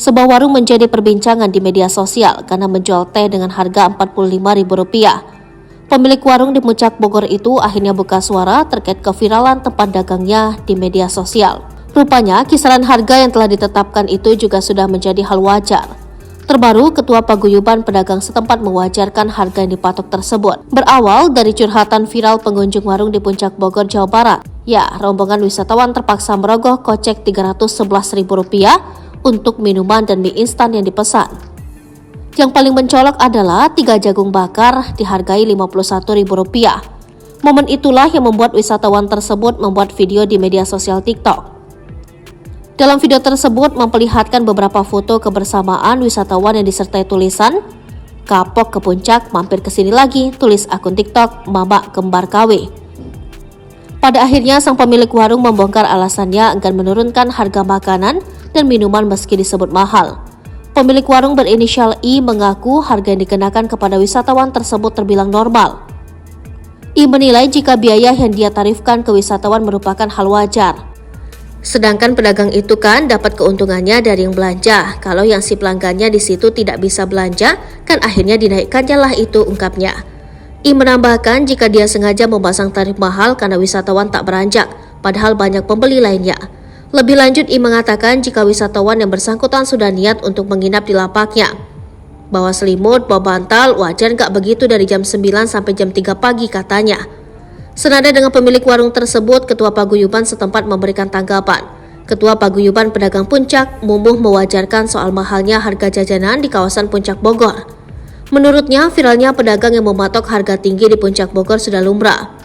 Sebuah warung menjadi perbincangan di media sosial karena menjual teh dengan harga Rp45.000. Pemilik warung di Puncak Bogor itu akhirnya buka suara terkait keviralan tempat dagangnya di media sosial. Rupanya kisaran harga yang telah ditetapkan itu juga sudah menjadi hal wajar. Terbaru, Ketua Paguyuban Pedagang setempat mewajarkan harga yang dipatok tersebut. Berawal dari curhatan viral pengunjung warung di Puncak Bogor, Jawa Barat. Ya, rombongan wisatawan terpaksa merogoh kocek Rp311.000 untuk minuman dan mie instan yang dipesan. Yang paling mencolok adalah 3 jagung bakar dihargai Rp51.000. Momen itulah yang membuat wisatawan tersebut membuat video di media sosial TikTok. Dalam video tersebut memperlihatkan beberapa foto kebersamaan wisatawan yang disertai tulisan "Kapok ke puncak, mampir ke sini lagi," tulis akun TikTok Mama Kembar KW. Pada akhirnya sang pemilik warung membongkar alasannya agar menurunkan harga makanan dan minuman meski disebut mahal. Pemilik warung berinisial I mengaku harga yang dikenakan kepada wisatawan tersebut terbilang normal. I menilai jika biaya yang dia tarifkan ke wisatawan merupakan hal wajar. Sedangkan pedagang itu kan dapat keuntungannya dari yang belanja. Kalau yang si pelanggannya di situ tidak bisa belanja, kan akhirnya dinaikkannya lah itu, ungkapnya. I menambahkan jika dia sengaja memasang tarif mahal karena wisatawan tak beranjak, padahal banyak pembeli lainnya. Lebih lanjut, I mengatakan jika wisatawan yang bersangkutan sudah niat untuk menginap di lapaknya, bawa selimut, bawa bantal, wajar nggak begitu dari jam 9 sampai jam 3 pagi katanya. Senada dengan pemilik warung tersebut, Ketua Paguyuban setempat memberikan tanggapan. Ketua Paguyuban Pedagang Puncak, Mumuh, mewajarkan soal mahalnya harga jajanan di kawasan Puncak Bogor. Menurutnya, viralnya pedagang yang mematok harga tinggi di Puncak Bogor sudah lumrah.